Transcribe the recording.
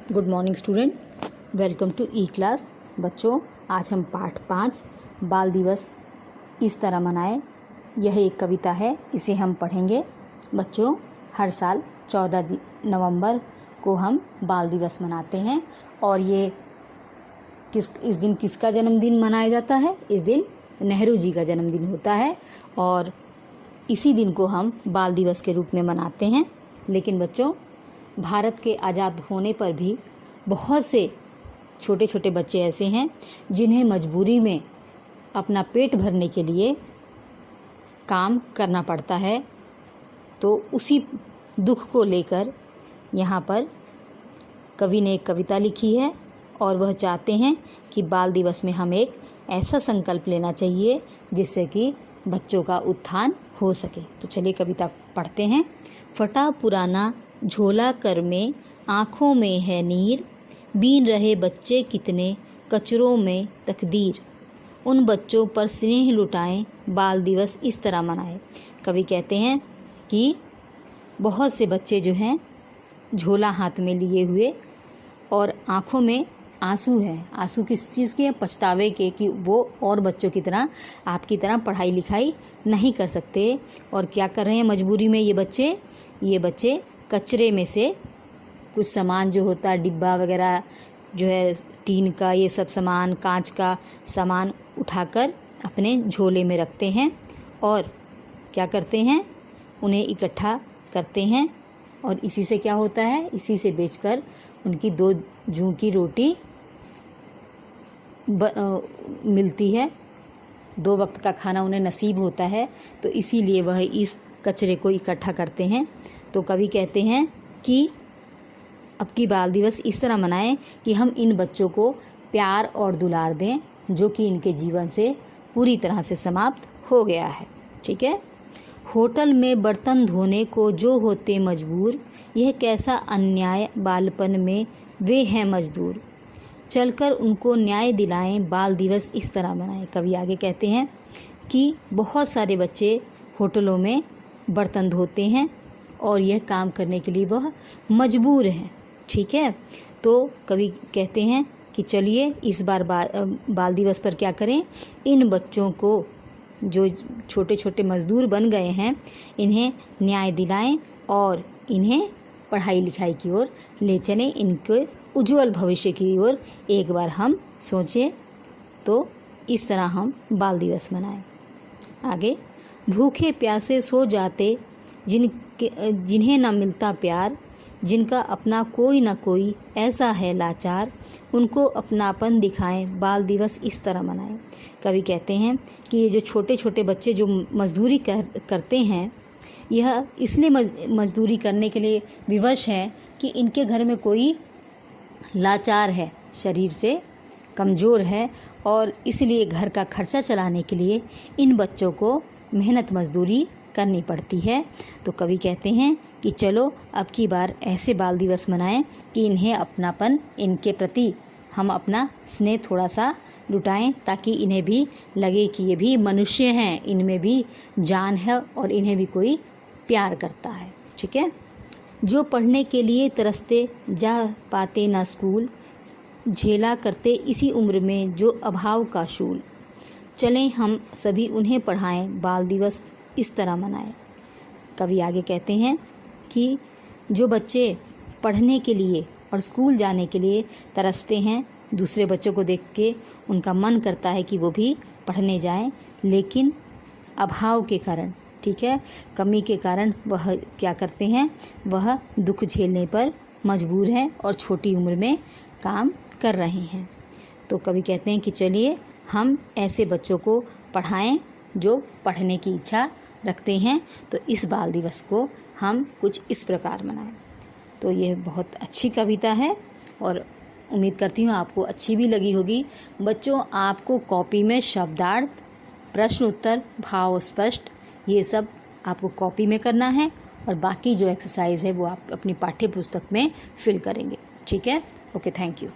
Good morning student, welcome to e class. बच्चों, आज हम पाठ 5 बाल दिवस इस तरह मनाएं, यह एक कविता है, इसे हम पढ़ेंगे। बच्चों, हर साल 14 नवंबर को हम बाल दिवस मनाते हैं और ये इस दिन किसका जन्मदिन मनाया जाता है? इस दिन नेहरू जी का जन्मदिन होता है और इसी दिन को हम बाल दिवस के रूप में मनाते हैं। लेकिन बच्चों, भारत के आज़ाद होने पर भी बहुत से छोटे छोटे बच्चे ऐसे हैं जिन्हें मजबूरी में अपना पेट भरने के लिए काम करना पड़ता है। तो उसी दुख को लेकर यहाँ पर कवि ने एक कविता लिखी है और वह चाहते हैं कि बाल दिवस में हम एक ऐसा संकल्प लेना चाहिए जिससे कि बच्चों का उत्थान हो सके। तो चलिए कविता पढ़ते हैं। फटा पुराना झोला कर में आँखों में है नीर, बीन रहे बच्चे कितने कचरों में तकदीर। उन बच्चों पर स्नेह लुटाएं, बाल दिवस इस तरह मनाएं। कवि कहते हैं कि बहुत से बच्चे जो हैं झोला हाथ में लिए हुए और आँखों में आंसू है। आंसू किस चीज़ के? पछतावे के, कि वो और बच्चों की तरह आपकी तरह पढ़ाई लिखाई नहीं कर सकते। और क्या कर रहे हैं मजबूरी में ये बच्चे कचरे में से कुछ सामान जो होता है, डिब्बा वगैरह जो है, टीन का, ये सब सामान, कांच का सामान उठाकर अपने झोले में रखते हैं और क्या करते हैं, उन्हें इकट्ठा करते हैं और इसी से क्या होता है, इसी से बेचकर उनकी 2 जूं की रोटी मिलती है। 2 वक्त का खाना उन्हें नसीब होता है, तो इसीलिए वह इस कचरे को इकट्ठा करते हैं। तो कवि कहते हैं कि अब की बाल दिवस इस तरह मनाएं कि हम इन बच्चों को प्यार और दुलार दें जो कि इनके जीवन से पूरी तरह से समाप्त हो गया है। ठीक है। होटल में बर्तन धोने को जो होते मजबूर, यह कैसा अन्याय, बालपन में वे हैं मजदूर। चलकर उनको न्याय दिलाएं, बाल दिवस इस तरह मनाएं। कवि आगे कहते हैं कि बहुत सारे बच्चे होटलों में बर्तन धोते हैं और यह काम करने के लिए वह मजबूर हैं। ठीक है। तो कवि कहते हैं कि चलिए इस बार बाल दिवस पर क्या करें, इन बच्चों को जो छोटे छोटे मजदूर बन गए हैं इन्हें न्याय दिलाएं और इन्हें पढ़ाई लिखाई की ओर ले चलें, इनके उज्जवल भविष्य की ओर एक बार हम सोचें। तो इस तरह हम बाल दिवस मनाएं। आगे, भूखे प्यासे सो जाते जिन्हें न मिलता प्यार, जिनका अपना कोई न कोई ऐसा है लाचार, उनको अपनापन दिखाएं, बाल दिवस इस तरह मनाएं। कवि कहते हैं कि ये जो छोटे छोटे बच्चे जो मजदूरी करते हैं, यह इसलिए मजदूरी करने के लिए विवश है कि इनके घर में कोई लाचार है, शरीर से कमज़ोर है और इसलिए घर का खर्चा चलाने के लिए इन बच्चों को मेहनत मजदूरी करनी पड़ती है। तो कवि कहते हैं कि चलो अब की बार ऐसे बाल दिवस मनाएं कि इन्हें अपनापन, इनके प्रति हम अपना स्नेह थोड़ा सा लुटाएं ताकि इन्हें भी लगे कि ये भी मनुष्य हैं, इनमें भी जान है और इन्हें भी कोई प्यार करता है। ठीक है। जो पढ़ने के लिए तरसते जा पाते ना स्कूल, झेला करते इसी उम्र में जो अभाव का शूल, चलें हम सभी उन्हें पढ़ाएं, बाल दिवस इस तरह मनाएं। कवि आगे कहते हैं कि जो बच्चे पढ़ने के लिए और स्कूल जाने के लिए तरसते हैं, दूसरे बच्चों को देख के उनका मन करता है कि वो भी पढ़ने जाएं, लेकिन अभाव के कारण, ठीक है, कमी के कारण वह क्या करते हैं, वह दुख झेलने पर मजबूर हैं और छोटी उम्र में काम कर रहे हैं। तो कवि कहते हैं कि चलिए हम ऐसे बच्चों को पढ़ाएं जो पढ़ने की इच्छा रखते हैं। तो इस बाल दिवस को हम कुछ इस प्रकार मनाएं। तो ये बहुत अच्छी कविता है और उम्मीद करती हूँ आपको अच्छी भी लगी होगी। बच्चों, आपको कॉपी में शब्दार्थ, प्रश्न उत्तर, भाव स्पष्ट, ये सब आपको कॉपी में करना है और बाकी जो एक्सरसाइज है वो आप अपनी पाठ्य पुस्तक में फिल करेंगे। ठीक है। Okay, thank you.